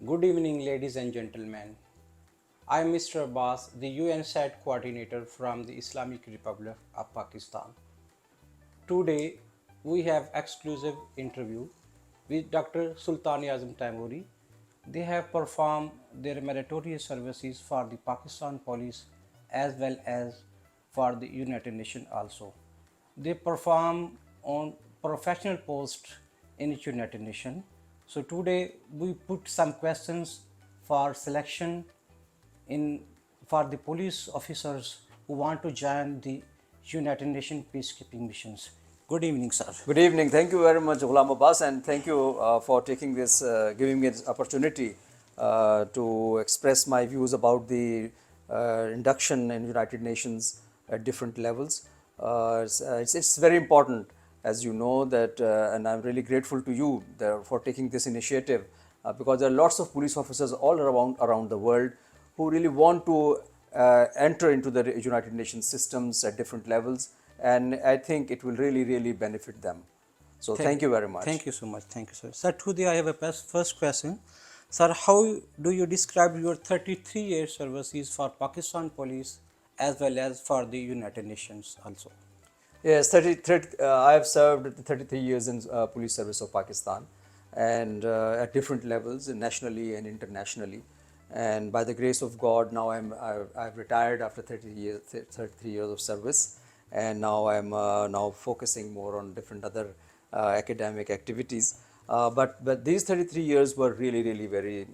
Good evening, ladies and gentlemen. I am Mr. Abbas, the UN SAAT coordinator from the Islamic Republic of Pakistan. Today, we have exclusive interview with Dr. Sultan Azam Temuri. They have performed their meritorious services for the Pakistan Police as well as for the United Nations also. They perform on professional posts in United Nations. So today we put some questions for selection in for the police officers who want to join the United Nations peacekeeping missions. Good evening, sir. Good evening. Thank you very much, Ghulam Abbas, and thank you for taking this, giving me this opportunity to express my views about the induction in United Nations at different levels. It's very important, as you know, that, and I'm really grateful to you for taking this initiative because there are lots of police officers all around the world who really want to enter into the United Nations systems at different levels, and I think it will really benefit them. So thank you very much. Thank you so much. Thank you, sir. Sir, today I have a first question. Sir, how do you describe your 33 years services for Pakistan Police as well as for the United Nations also? Yes, 30, I have served 33 years in police service of Pakistan, and at different levels, nationally and internationally. And by the grace of God, now I've retired after 33 years of service, and now I'm now focusing more on different other academic activities. But these 33 years were really very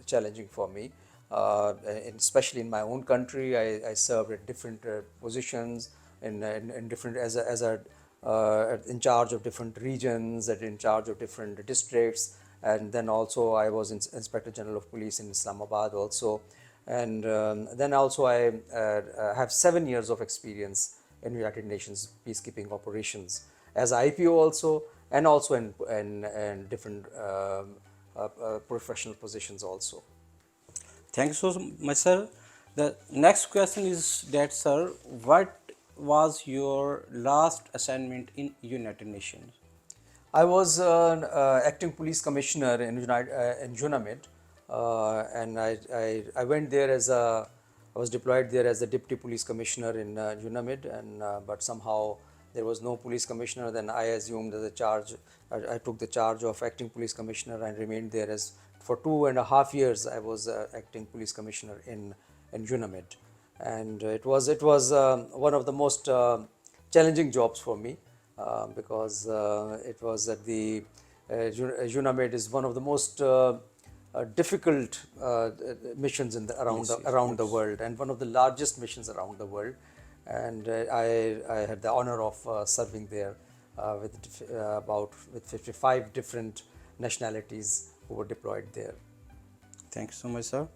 challenging for me, and especially in my own country. I served at different positions in different as a in charge of different regions, and in charge of different districts, and then also I was Inspector General of Police in Islamabad also, and then also I have 7 years of experience in United Nations peacekeeping operations as IPO also, and also in different professional positions also. Thank you so much, sir. The next question is that, sir, what was your last assignment in United Nations? I was an acting police commissioner in UNAMID, and I went there I was deployed there as a deputy police commissioner in UNAMID, and but somehow there was no police commissioner. Then I assumed the charge. I took the charge of acting police commissioner and remained there as for 2.5 years. I was acting police commissioner in UNAMID, and it was one of the most challenging jobs for me. Because it was at the UNAMID is one of the most difficult missions in around the world, and one of the largest missions around the world. And I had the honor of serving there with 55 different nationalities who were deployed there. Thank you so much, sir.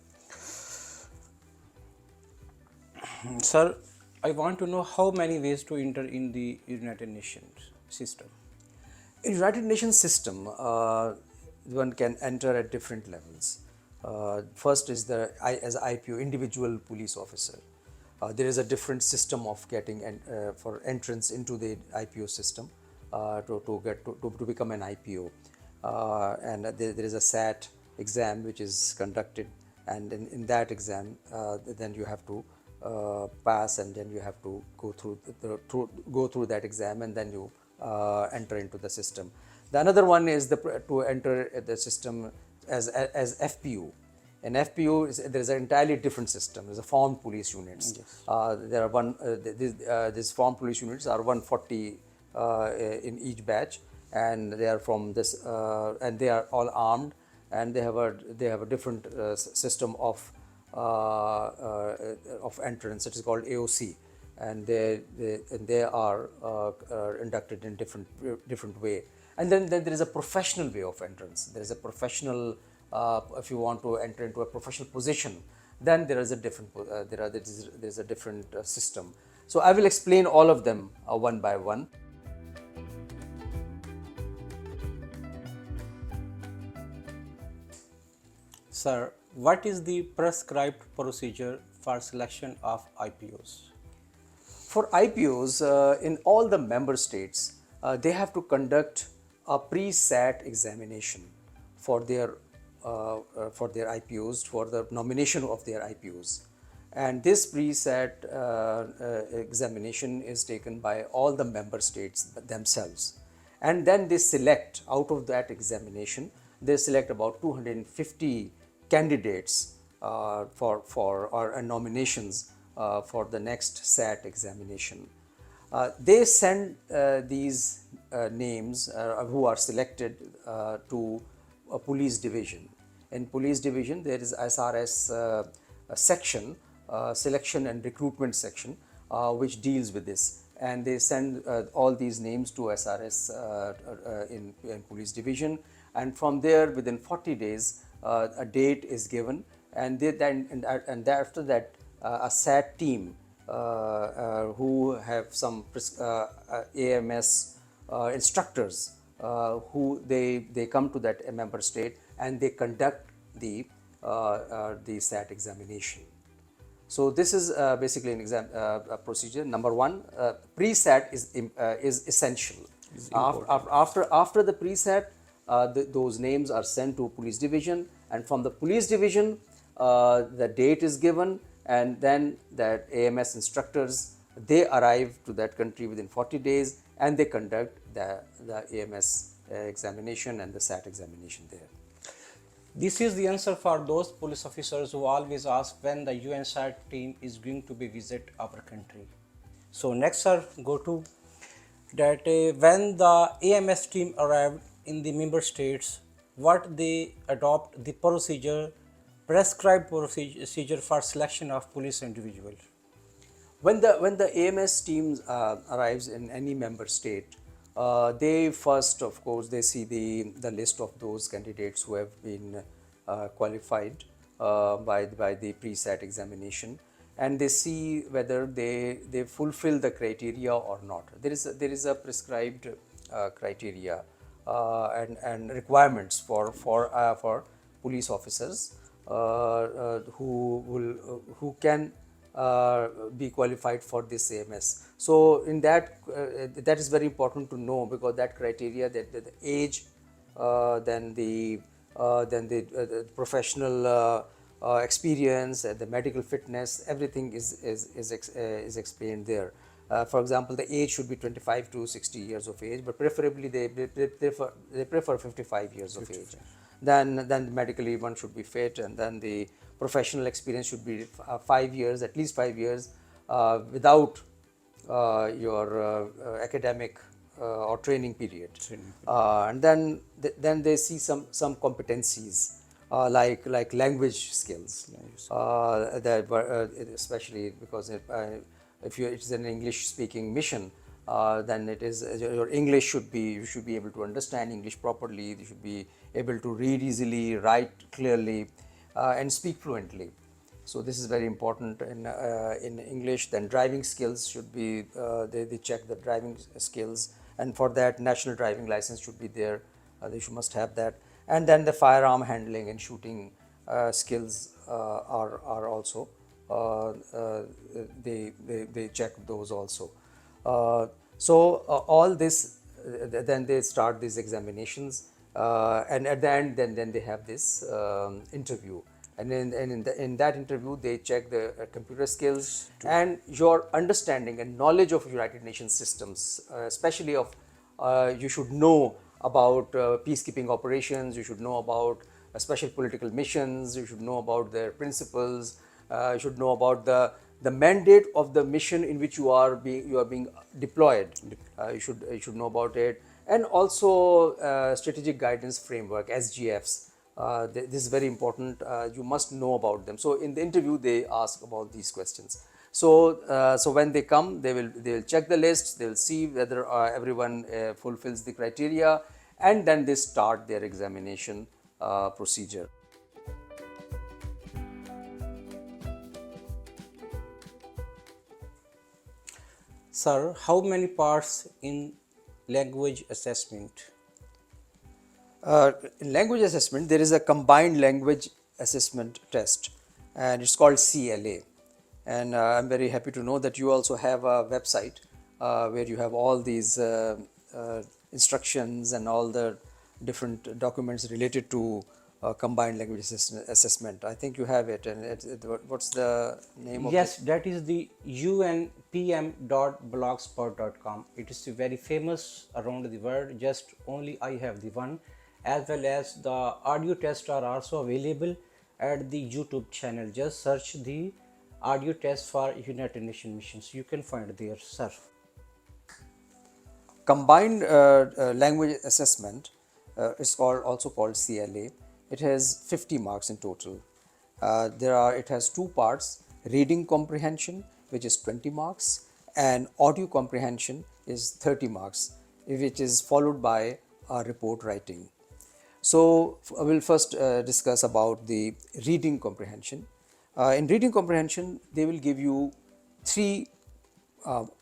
Sir, I want to know how many ways to enter in the United Nations system. In United Nations system, one can enter at different levels. First is as IPO, individual police officer. There is a different system of getting for entrance into the IPO system to become an IPO, and there is a SAT exam which is conducted, and in that exam, then you have to pass, and then you have to go through that exam, and then you enter into the system. The another one is to enter the system as FPU. In FPU, there is an entirely different system. There's a formed police units. Yes. There are these formed police units are 140 in each batch, and they are from this, and they are all armed, and they have a different system of entrance. It is called AOC, and they are inducted in different way. And then there is a professional way of entrance. There is a professional. If you want to enter into a professional position, then there is a different there's a different system. So I will explain all of them one by one. Sir, what is the prescribed procedure for selection of IPOs? For IPOs, in all the member states, they have to conduct a pre-SAT examination for their for their IPOs, for the nomination of their IPOs. And this pre-SAT examination is taken by all the member states themselves. And then they select, out of that examination, they select about 250 candidates for nominations for the next SAT examination. They send these names who are selected to a police division. In police division, there is SRS a section, selection and recruitment section, which deals with this. And they send all these names to SRS in police division. And from there, within 40 days, a date is given. And after that, a SAT team who have some AMS instructors who they come to that member state and they conduct the SAT examination. So this is basically an exam procedure. Number one, pre-SAT is essential. After the pre-SAT, those names are sent to police division, and from the police division, the date is given, and then that AMS instructors, they arrive to that country within 40 days and they conduct the AMS examination and the SAT examination there. This is the answer for those police officers who always ask when the UN SAT team is going to be visit our country. So next, sir, go to that when the AMS team arrived in the member states, what they adopt the procedure, prescribed procedure for selection of police individual. When the AMS teams arrives in any member state, they first, of course, they see the list of those candidates who have been qualified by the pre-SAT examination, and they see whether they fulfill the criteria or not. There is a prescribed criteria and requirements for police officers who can be qualified for this AMS. So in that is very important to know, because that criteria, that the age, then the professional experience, the medical fitness, everything is explained there. For example, the age should be 25 to 60 years of age, but preferably they prefer 55 years of age. Then medically one should be fit, and then the professional experience should be 5 years, at least 5 years, without your academic or training period. And then they see some competencies like language skills, especially because if it's an English speaking mission, then it is your English should be, you should be able to understand English properly, you should be able to read easily, write clearly, and speak fluently. So this is very important in English. Then driving skills should be, they check the driving skills, and for that national driving license should be there, they must have that. And then the firearm handling and shooting skills are also, they check those also. All this, then they start these examinations, and at the end, then they have this interview. And in that interview, they check the computer skills and your understanding and knowledge of United Nations systems, especially of, you should know about peacekeeping operations, you should know about special political missions, you should know about their principles, you should know about the mandate of the mission in which you are being deployed. You should know about it, and also strategic guidance framework, SGFs. This is very important. You must know about them. So in the interview, they ask about these questions. So when they come, they will check the list. They will see whether everyone fulfills the criteria, and then they start their examination procedure. Sir, how many parts in language assessment? In language assessment, there is a combined language assessment test, and it's called CLA. And I'm very happy to know that you also have a website where you have all these instructions and all the different documents related to combined language assessment. I think you have it, and what's the name of Yes, it? that is the unpm.blogspot.com. It is very famous around the world. Just only I have the one, as well as the audio tests are also available at the YouTube channel. Just search the audio test for United Nations missions. You can find there, sir. Combined language assessment is also called CLA. It has 50 marks in total. It has two parts: reading comprehension, which is 20 marks, and audio comprehension is 30 marks, which is followed by report writing. So I will first discuss about the reading comprehension. In reading comprehension, they will give you three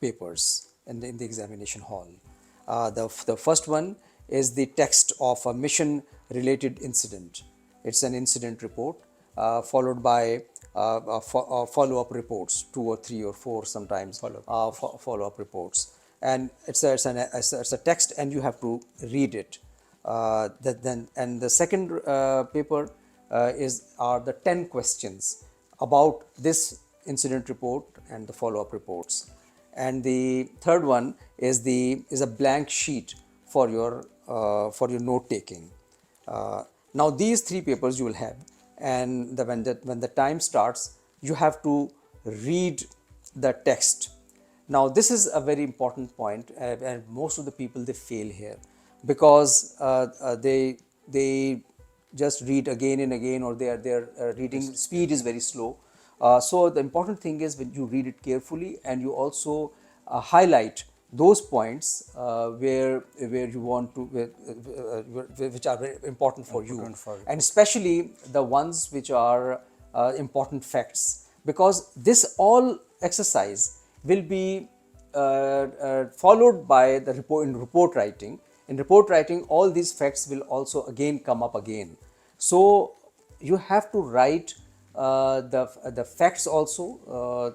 papers in the examination hall. The first one is the text of a mission related incident. It's an incident report followed by follow-up reports, 2 or 3 or 4 sometimes follow-up reports. And it's a text and you have to read it. And the second paper are the 10 questions about this incident report and the follow-up reports. And the third one is a blank sheet for your note taking. Now these three papers you will have, and when the time starts, you have to read the text. Now this is a very important point, and most of the people they fail here because they just read again and again, or their reading speed is very slow. So the important thing is when you read it carefully and you also highlight those points where you want to which are very important for you, and especially the ones which are important facts, because this all exercise will be followed by the report writing. In report writing, all these facts will also again come up again. So you have to write the facts also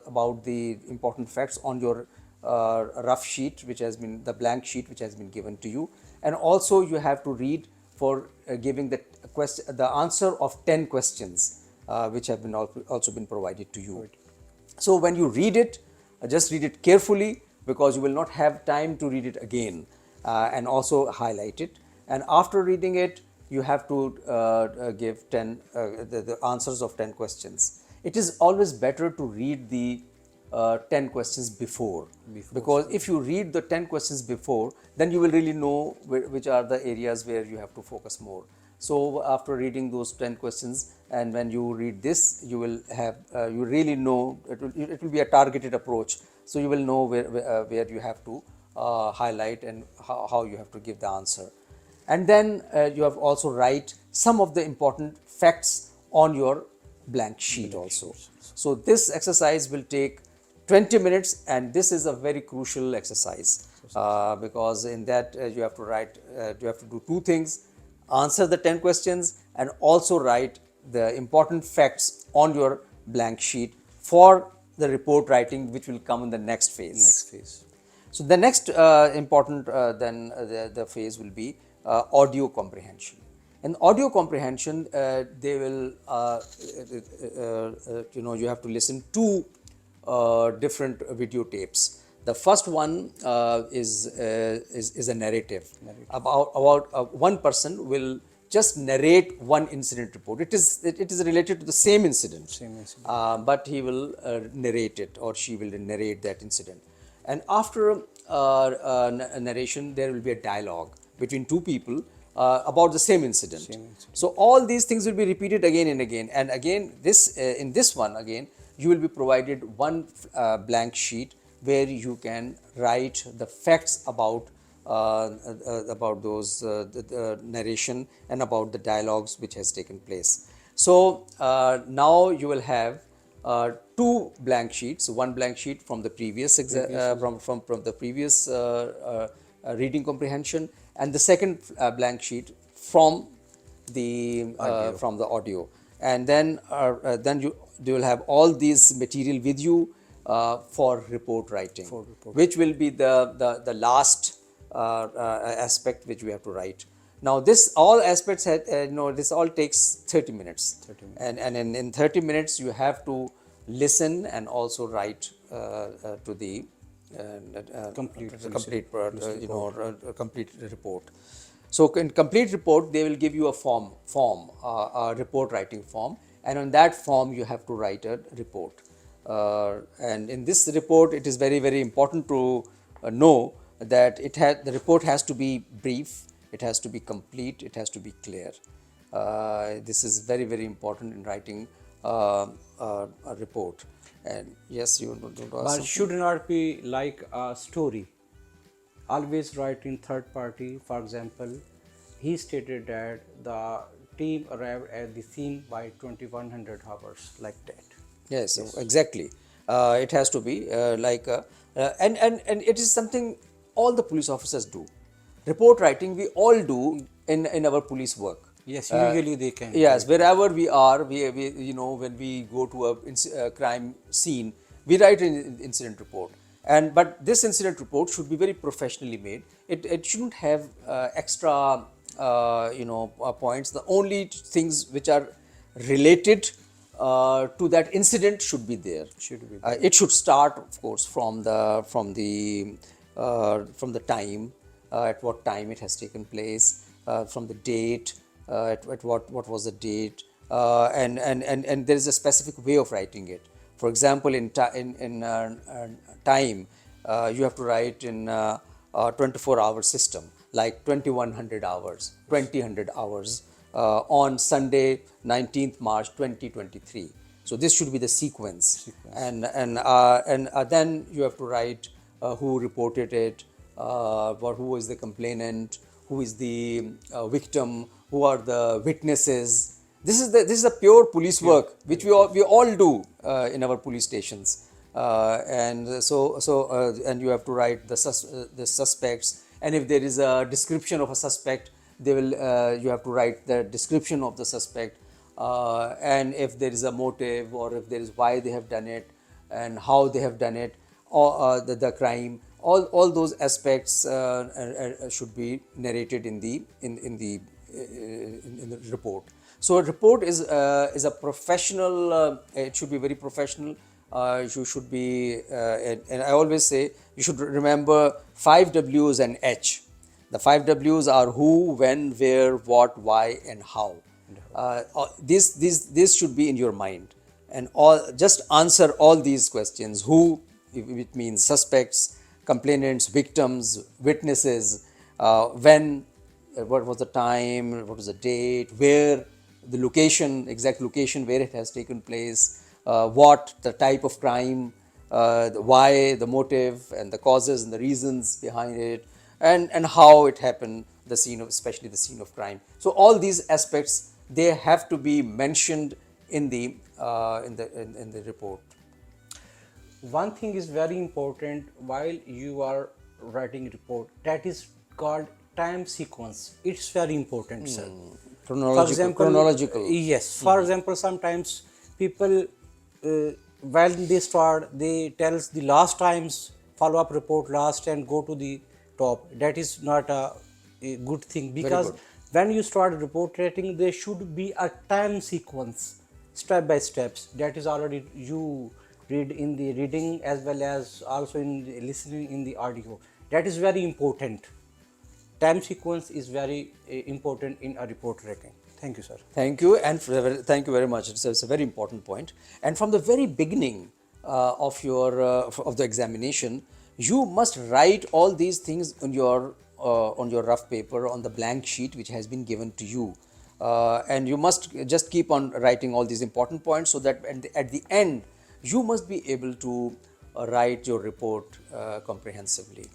about the important facts on your rough sheet, which has been the blank sheet which has been given to you, and also you have to read for giving the answer of 10 questions which have been also been provided to you. So when you read it, just read it carefully, because you will not have time to read it again, and also highlight it. And after reading it, you have to give the answers of 10 questions. It is always better to read the 10 questions before, because if you read the 10 questions before, then you will really know which are the areas where you have to focus more. So after reading those 10 questions, and when you read this, you will have you really know it will be a targeted approach. So you will know where you have to highlight and how you have to give the answer. And then you have also write some of the important facts on your blank sheet also. So this exercise will take 20 minutes, and this is a very crucial exercise because in that you have to write, you have to do two things: answer the 10 questions and also write the important facts on your blank sheet for the report writing, which will come in the next phase. So the next important the phase will be audio comprehension. In audio comprehension, they will you have to listen to different videotapes. The first one is a narrative. About one person will just narrate one incident report. It is related to the same incident. But he will narrate it, or she will narrate that incident. And after narration, there will be a dialogue between two people about the same incident. So all these things will be repeated again and again. And again, in this one again, you will be provided one blank sheet where you can write the facts about those the narration and about the dialogues which has taken place. So now you will have two blank sheets, one blank sheet from the previous from the previous reading comprehension, and the second blank sheet from the audio. And then you will have all these material with you for report writing, which will be the last aspect which we have to write. Now this all aspects had, this all takes 30 minutes. 30 minutes. And in 30 minutes you have to listen and also write to the Complete complete report. So in complete report they will give you a form, a report writing form, and on that form you have to write a report. And in this report it is very important to know that the report has to be brief, it has to be complete, it has to be clear. This is very important in writing a report. And yes, you want to ask But something? should not be like a story. Always write in third party. For example, he stated that the team arrived at the scene by 2100 hours, like that. Yes, exactly. It has to be and it is something all the police officers do. Report writing we all do in our police work. Yes, usually they can. Yes, wherever we are, we when we go to a crime scene, we write an incident report. And but this incident report should be very professionally made. It shouldn't have extra points. The only things which are related to that incident should be there. Should be It should start, of course, from the time, at what time it has taken place, from the date, at what was the date, and there is a specific way of writing it. For example, in time, you have to write in a 24-hour system, like 2100 hours, 2000 hours on Sunday, 19th March 2023. So this should be the sequence. And then you have to write who reported it, who is the complainant, who is the victim, who are the witnesses. This is a pure police work which we all do in our police stations. And you have to write the suspects, and if there is a description of a suspect, you have to write the description of the suspect, and if there is a motive, or if there is why they have done it and how they have done it, or the crime, all those aspects should be narrated in the report. So a report is a professional. It should be very professional. You should be, and I always say you should remember 5 W's and H. The 5 W's are who, when, where, what, why, and how. This should be in your mind, and just answer all these questions. Who, it means suspects, complainants, victims, witnesses. When, what was the time, what was the date, where, the location, exact location where it has taken place, what, the type of crime, why, the motive, and the causes and the reasons behind it, and how it happened, the scene of, especially the scene of crime. So all these aspects, they have to be mentioned in the report. One thing is very important while you are writing report, that is called time sequence. It's very important, sir. Chronological. Yes. For example, sometimes people, when they start, they tells the last times follow-up report last and go to the top. That is not a good thing, because when you start report writing, there should be a time sequence, step by steps. That is already you read in the reading as well as also in the listening in the audio. That is very important. Time sequence is very important in a report writing. Thank you, sir. Thank you, and thank you very much. It's a very important point. And from the very beginning of the examination, you must write all these things on your rough paper, on the blank sheet which has been given to you, and you must just keep on writing all these important points, so that at the end you must be able to write your report comprehensively.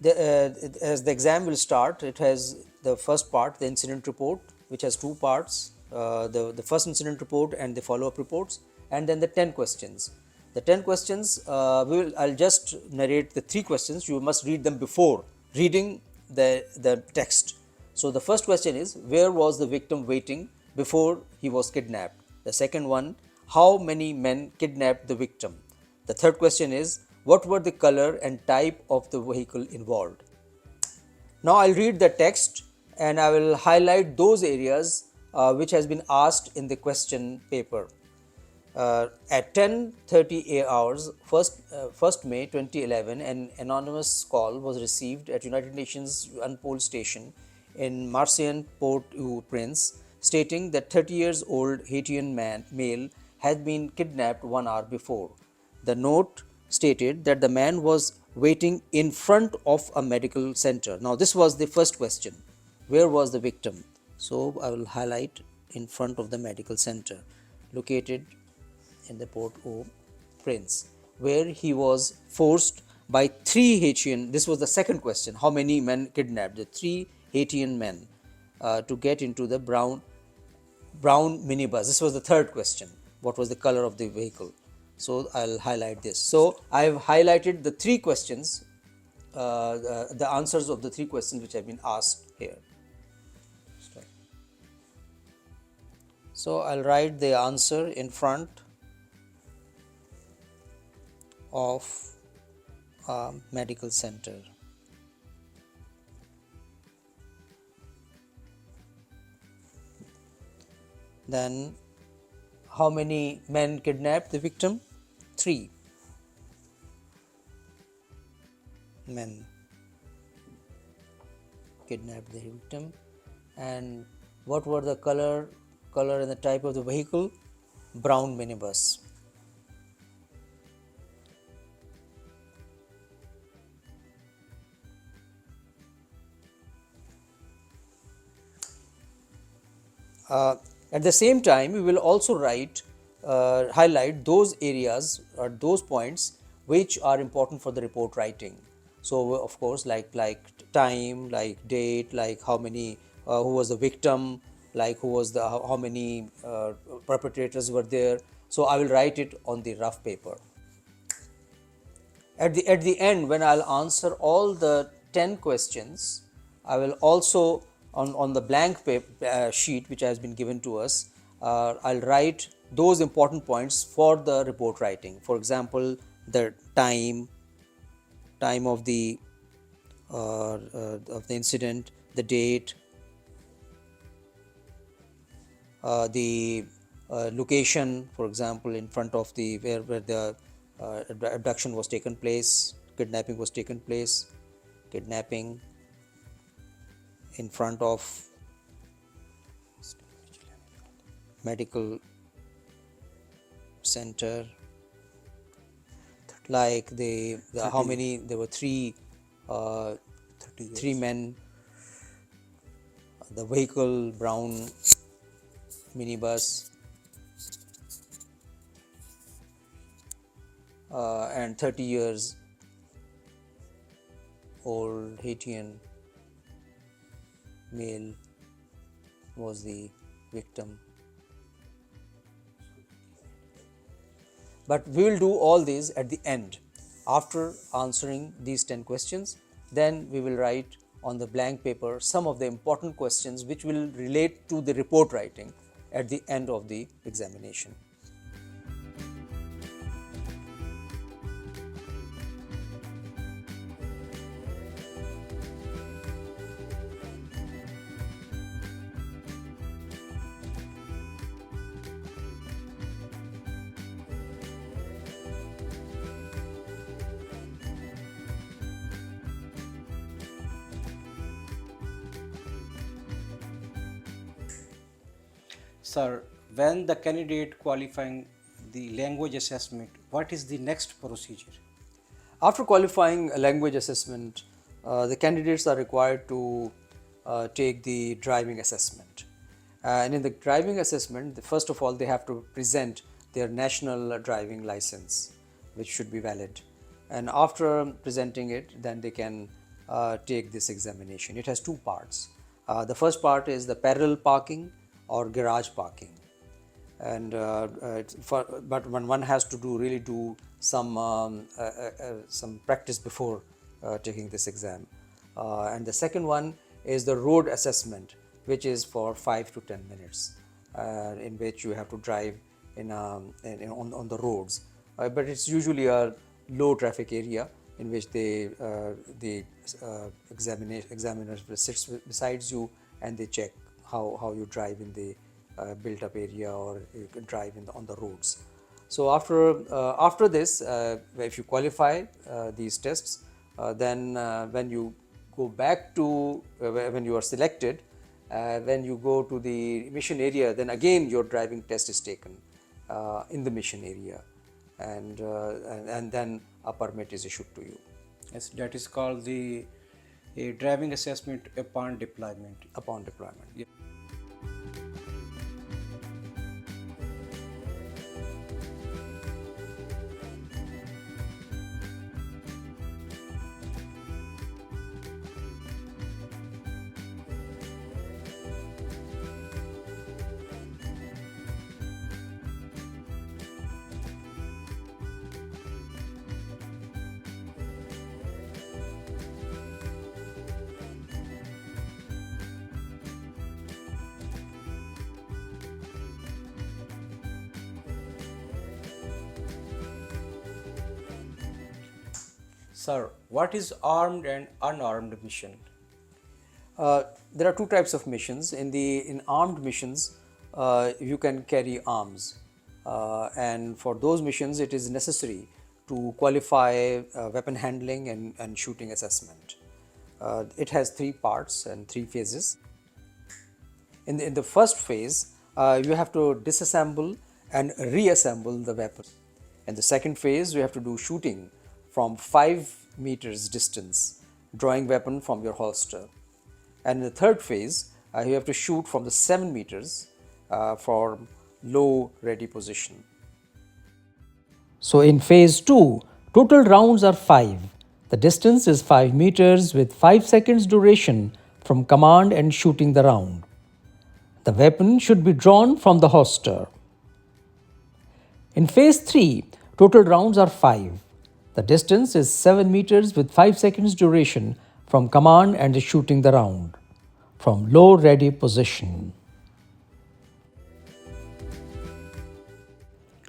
As the exam will start, it has the first part, the incident report, which has two parts, the first incident report and the follow-up reports, and then the 10 questions. The 10 questions, I'll just narrate the 3 questions. You must read them before reading the text. So the first question is, where was the victim waiting before he was kidnapped? The second one, how many men kidnapped the victim? The third question is, what were the color and type of the vehicle involved? Now I'll read the text and I will highlight those areas which has been asked in the question paper. At 10:30 hours, 1st May 2011, an anonymous call was received at United Nations UNPOL station in Marseille, Port-au-Prince, stating that 30 years old Haitian male had been kidnapped 1 hour before. The note stated that the man was waiting in front of a medical center. Now, this was the first question. Where was the victim? So, I will highlight in front of the medical center located in the Port-au-Prince, where he was forced by 3 Haitian. This was the second question. How many men kidnapped? The 3 Haitian men to get into the brown minibus. This was the third question. What was the color of the vehicle? So I'll highlight this. So I've highlighted the 3 questions, the answers of the 3 questions which have been asked here. So I'll write the answer in front of a medical center. Then, how many men kidnapped the victim? 3 men kidnapped the victim. And what were the color and the type of the vehicle? Brown minibus. At the same time, we will also highlight those areas or those points which are important for the report writing. So, of course, like time, like date, like how many, who was the victim, like who was the, how many perpetrators were there. So, I will write it on the rough paper. At the end, when I'll answer all the 10 questions, I will also on the blank paper, sheet which has been given to us, I'll write those important points for the report writing. For example, the time of the incident, the date, the location, for example, in front of the where the abduction was taken place, kidnapping was taken place, kidnapping in front of medical center, like the how many, there were 3 men, the vehicle, brown minibus, and 30 years old Haitian male was the victim. But we will do all these at the end. After answering these 10 questions, then we will write on the blank paper some of the important questions which will relate to the report writing at the end of the examination. Sir, when the candidate qualifying the language assessment, what is the next procedure? After qualifying a language assessment, the candidates are required to take the driving assessment. And in the driving assessment, first of all, they have to present their national driving license, which should be valid. And after presenting it, then they can take this examination. It has 2 parts. The first part is the parallel parking or garage parking. And but one has to do some practice before taking this exam. And the second one is the road assessment, which is for 5 to 10 minutes, in which you have to drive on the roads. but it's usually a low traffic area in which the examiner sits besides you and they check how you drive in the built up area, or you can drive on the roads. So after this, if you qualify these tests, then when you go back to when you are selected, when you go to the mission area, then again your driving test is taken in the mission area, and then a permit is issued to you. Yes, that is called the driving assessment upon deployment. Upon deployment. Yeah. Sir, what is armed and unarmed mission? There are two types of missions. In armed missions, you can carry arms, and for those missions, it is necessary to qualify weapon handling and shooting assessment. It has three parts and three phases. In the first phase, you have to disassemble and reassemble the weapon. In the second phase, you have to do shooting from 5 meters distance, drawing weapon from your holster. And in the third phase, you have to shoot from the 7 meters for low ready position. So in phase 2, total rounds are 5. The distance is 5 meters with 5 seconds duration from command and shooting the round. The weapon should be drawn from the holster. In phase 3, total rounds are 5. The distance is 7 meters with 5 seconds duration from command and shooting the round from low ready position.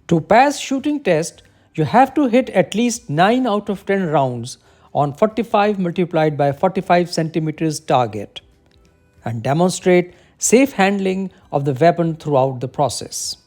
To pass shooting test, you have to hit at least 9 out of 10 rounds on 45 multiplied by 45 centimeters target and demonstrate safe handling of the weapon throughout the process.